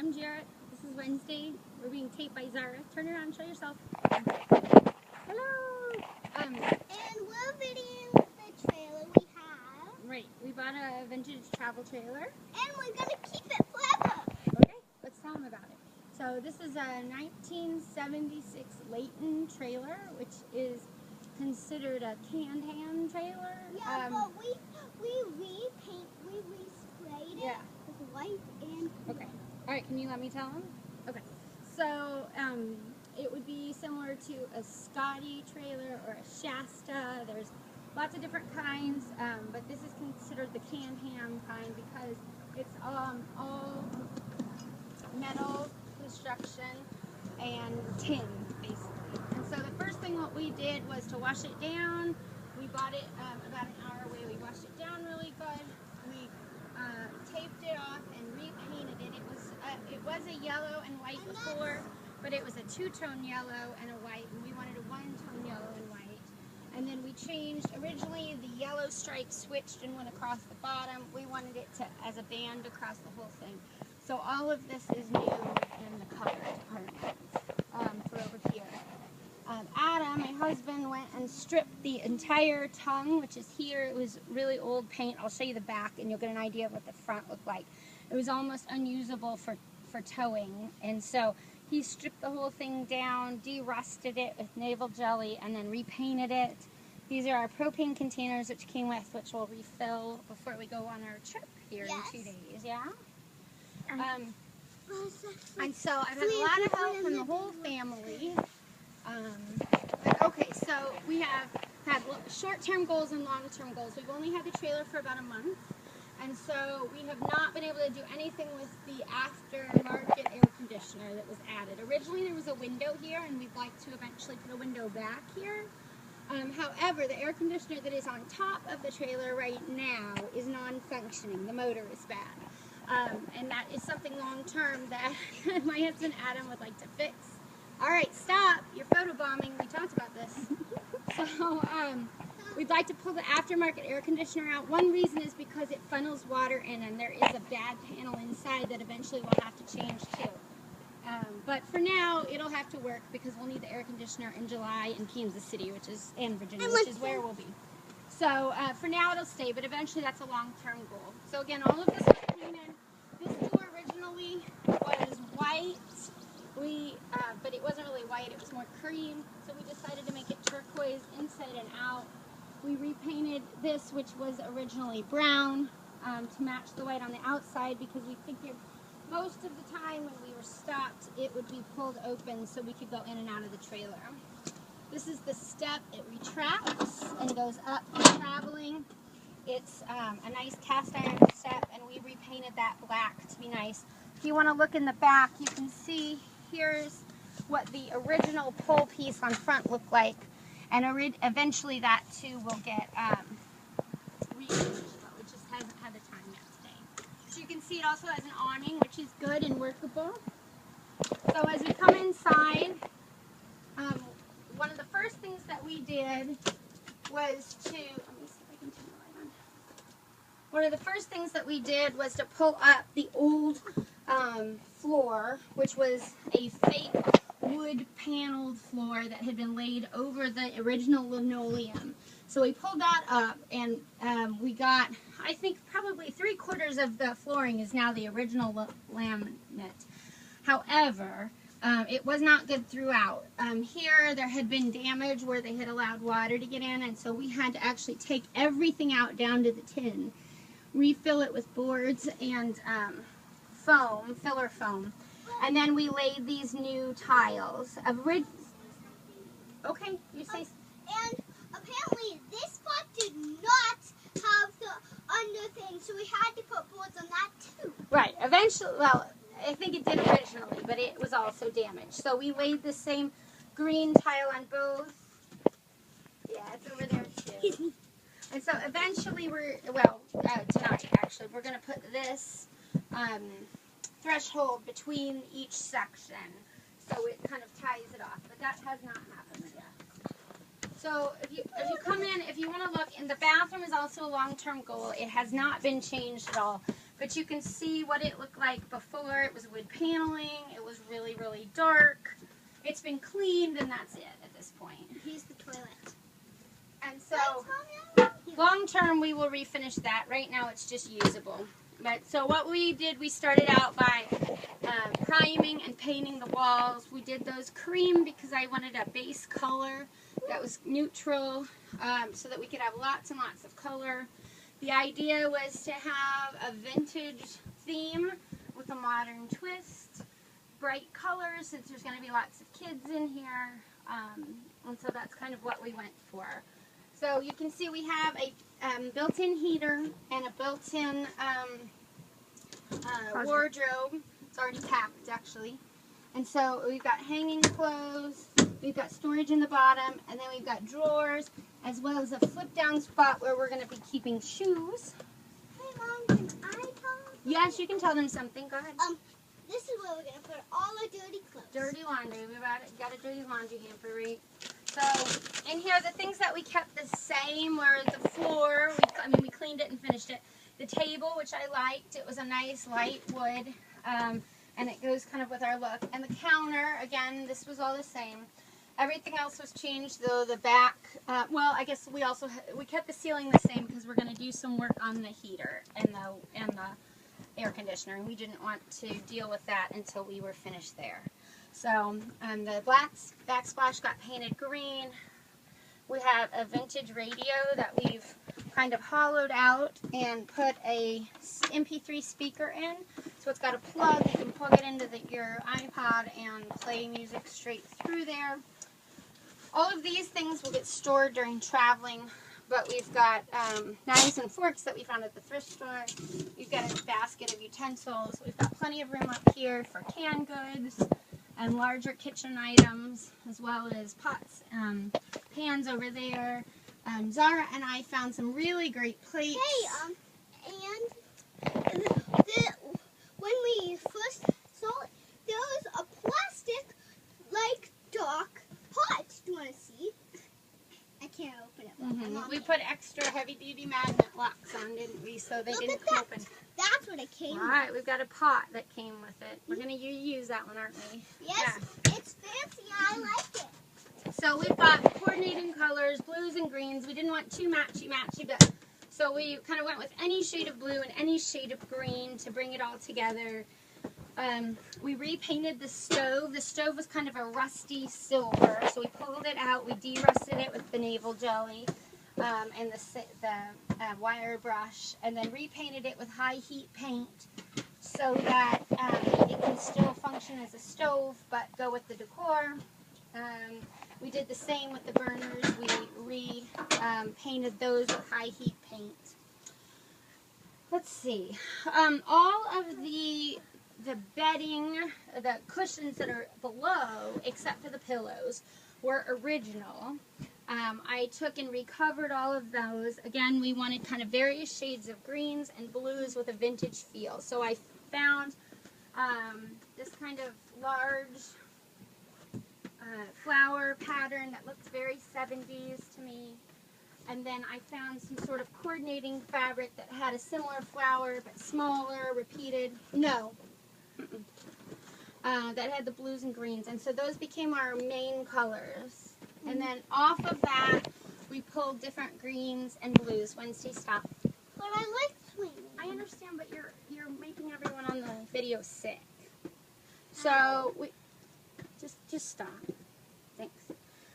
I'm Jarrett. This is Wednesday. We're being taped by Zara. Turn around, show yourself. Hello. And we're videoing the trailer we have. Right. We bought a vintage travel trailer. And we're gonna keep it forever. Okay. Let's tell them about it. So this is a 1976 Layton trailer, which is considered a can-hand trailer. Yeah, but we resprayed it with white and blue. Okay. All right. Can you let me tell them? Okay. So it would be similar to a Scotty trailer or a Shasta. There's lots of different kinds, but this is considered the can-hand kind because it's all metal construction and tin, basically. And so the first thing what we did was to wash it down. We bought it about an hour away. We washed it down really good. We taped it off and repainted it. It was a yellow and white before, but it was a two-tone yellow and a white, and we wanted a one-tone yellow and white. And then we changed, originally the yellow stripe switched and went across the bottom. We wanted it to as a band across the whole thing. So all of this is new in the color department for over here. Adam, my husband, went and stripped the entire tongue, which is here. It was really old paint. I'll show you the back and you'll get an idea of what the front looked like. It was almost unusable for towing, and so he stripped the whole thing down, de-rusted it with navel jelly, and then repainted it. These are our propane containers which came with, which we'll refill before we go on our trip here in 2 days, yeah? And so I've had a lot of help from the whole family. Okay, so we have had short-term goals and long-term goals. We've only had the trailer for about a month, and so we have not been able to do anything with the aftermarket air conditioner that was added. Originally there was a window here, and we'd like to eventually put a window back here. However, the air conditioner that is on top of the trailer right now is non-functioning. The motor is bad. And that is something long-term that my husband Adam would like to fix. All right, stop. You're photobombing. We talked about this. So we'd like to pull the aftermarket air conditioner out. One reason is because it funnels water in, and there is a bad panel inside that eventually we'll have to change too. But for now, it'll have to work because we'll need the air conditioner in July in Kansas City, and Virginia, which is where we'll be. So for now, it'll stay, but eventually that's a long-term goal. So again, all of this was painted. This door originally was white. But it wasn't really white, it was more cream, so we decided to make it turquoise inside and out. We repainted this, which was originally brown, to match the white on the outside because we figured most of the time when we were stopped, it would be pulled open so we could go in and out of the trailer. This is the step. It retracts and goes up for traveling. It's a nice cast iron step, and we repainted that black to be nice. If you want to look in the back, you can see here's what the original pole piece on front looked like, and eventually that too will get refinished, but it just hasn't had the time yet today. So you can see it also has an awning, which is good and workable. So as we come inside, one of the first things that we did was to, let me see if I can turn the light on. One of the first things that we did was to pull up the old floor, which was a fake wood paneled floor that had been laid over the original linoleum. So we pulled that up, and we got, I think probably 3/4 of the flooring is now the original laminate. However, it was not good throughout. Here there had been damage where they had allowed water to get in, and so we had to actually take everything out down to the tin, refill it with boards and foam, filler foam, and then we laid these new tiles. Okay, you say. And apparently this spot did not have the under thing, so we had to put boards on that too. Right, eventually, well, I think it did originally, but it was also damaged. So we laid the same green tile on both. Yeah, it's over there too. And so eventually tonight actually, we're going to put this threshold between each section, so it kind of ties it off, but that has not happened yet. So if you come in, if you want to look, and the bathroom is also a long-term goal. It has not been changed at all. But you can see what it looked like before. It was wood paneling. It was really, really dark. It's been cleaned, and that's it at this point. Here's the toilet. And so, long term, we will refinish that. Right now, it's just usable. But so what we did, we started out by priming and painting the walls. We did those cream because I wanted a base color that was neutral, so that we could have lots and lots of color. The idea was to have a vintage theme with a modern twist, bright colors since there's going to be lots of kids in here, and so that's kind of what we went for. So you can see we have a built-in heater and a built-in wardrobe. It's already packed, actually. And so we've got hanging clothes, we've got storage in the bottom, and then we've got drawers, as well as a flip-down spot where we're going to be keeping shoes. Hey, Mom, can I tell them? Yes, you can tell them something. Go ahead. This is where we're going to put all our dirty clothes. Dirty laundry. We've got a dirty laundry hamper, right? So, in here, the things that we kept the same were the floor. We cleaned it and finished it. The table, which I liked. It was a nice light wood, and it goes kind of with our look. And the counter, again, this was all the same. Everything else was changed, though. The back, well, I guess we kept the ceiling the same because we're going to do some work on the heater and the air conditioner, and we didn't want to deal with that until we were finished there. So the backsplash got painted green. We have a vintage radio that we've kind of hollowed out and put a MP3 speaker in. So it's got a plug. You can plug it into your iPod and play music straight through there. All of these things will get stored during traveling, but we've got knives and forks that we found at the thrift store. We've got a basket of utensils. We've got plenty of room up here for canned goods and larger kitchen items, as well as pots, pans over there. Zara and I found some really great plates. Hey, and when we first saw it, there was a plastic, like, dark pot. Do you want to see? I can't open it. We put extra heavy-duty magnet locks on, didn't we, so they didn't open. That's what it came with. All right, we've got a pot that came with it. We're going to use that one, aren't we? Yes, it's fancy. I like it. So we've got coordinating colors, blues and greens. We didn't want too matchy-matchy, but so we kind of went with any shade of blue and any shade of green to bring it all together. We repainted the stove. The stove was kind of a rusty silver, so we pulled it out. We de-rusted it with the navel jelly and the wire brush, and then repainted it with high heat paint so that it can still function as a stove but go with the decor. We did the same with the burners. We painted those with high heat paint. Let's see. All of the bedding, the cushions that are below, except for the pillows, were original. I took and recovered all of those. Again, we wanted kind of various shades of greens and blues with a vintage feel. So I found this kind of large flower pattern that looked very 70s to me. And then I found some sort of coordinating fabric that had a similar flower but smaller, repeated. No. That had the blues and greens, and so those became our main colors. And then off of that, we pulled different greens and blues. Wednesday, stop. But I like swinging. I understand, but you're making everyone on the video sick. So we just stop. Thanks.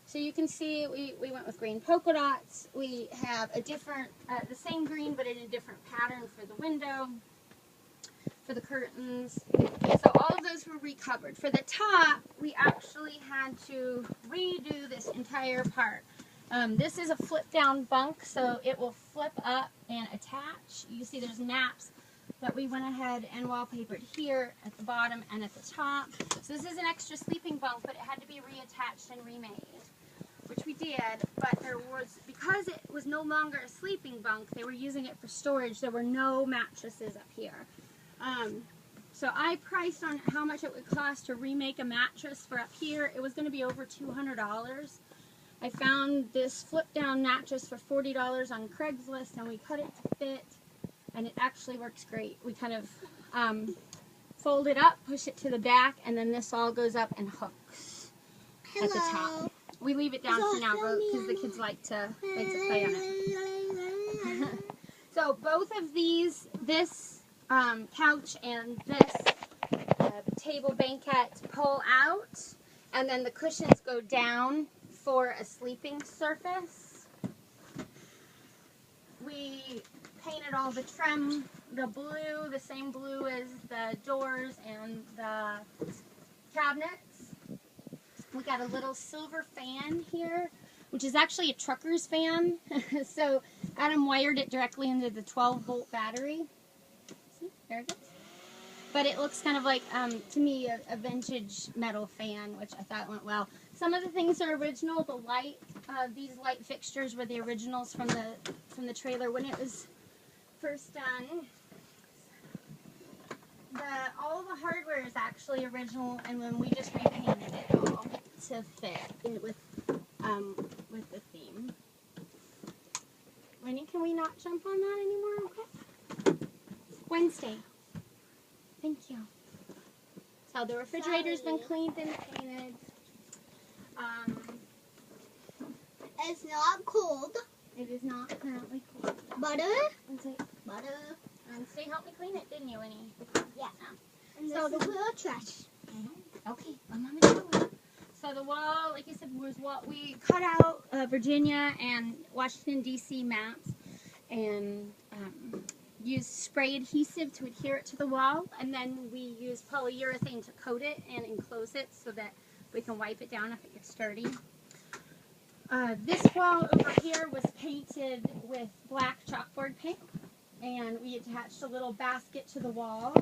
So you can see we went with green polka dots. We have a different, the same green, but in a different pattern for the window, for the curtains. So all of those were recovered. For the top, we actually had to redo this entire part. This is a flip down bunk, so it will flip up and attach. You see there's naps, but we went ahead and wallpapered here at the bottom and at the top. So this is an extra sleeping bunk, but it had to be reattached and remade, which we did. But there was, because it was no longer a sleeping bunk, they were using it for storage. There were no mattresses up here. So I priced on how much it would cost to remake a mattress for up here. It was going to be over $200. I found this flip-down mattress for $40 on Craigslist, and we cut it to fit. and it actually works great. We kind of fold it up, push it to the back, and then this all goes up and hooks at the top. We leave it down for now because the kids like to play on it. So both of these, this couch and this table banquette, pull out, and then the cushions go down for a sleeping surface. We painted all the trim, the blue, the same blue as the doors and the cabinets. We got a little silver fan here, which is actually a trucker's fan. So Adam wired it directly into the 12-volt battery. See, there it goes. But it looks kind of like, to me, a vintage metal fan, which I thought went well. Some of the things are original. The light, these light fixtures were the originals from the trailer when it was first done. All the hardware is actually original, and when we just repainted it all to fit it with the theme. Winnie, can we not jump on that anymore? Okay. Wednesday. Thank you. So the refrigerator's been cleaned and painted. It's not cold. It is not currently cold. Butter. Wednesday, Butter. Wednesday helped me clean it, didn't you, Winnie? Yeah. And So this is little trash. Okay, my mama do it. So the wall, like I said, was what we cut out Virginia and Washington, D.C. maps and used spray adhesive to adhere it to the wall. And then we used polyurethane to coat it and enclose it so that we can wipe it down if it gets dirty. This wall over here was painted with black chalkboard paint. And we attached a little basket to the wall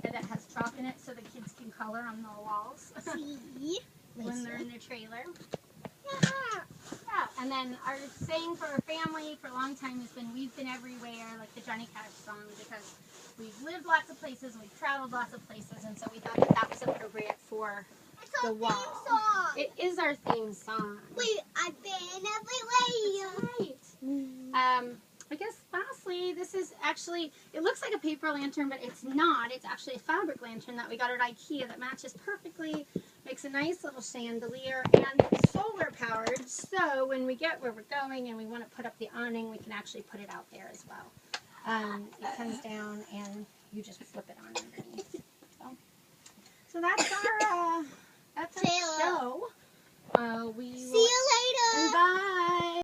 that has chalk in it so the kids can color on the walls when they're in their trailer. Yeah. And then our saying for our family for a long time has been, we've been everywhere, like the Johnny Cash song, because we've lived lots of places, we've traveled lots of places, and so we thought that was appropriate for the wall. Song. It is our theme song. I've been everywhere. That's right. I guess lastly, this is actually, it looks like a paper lantern, but it's not. It's actually a fabric lantern that we got at IKEA that matches perfectly, makes a nice little chandelier, and solar powered. So when we get where we're going and we want to put up the awning, we can actually put it out there as well. It comes down and you just flip it on underneath. So that's our show. See you later. Bye.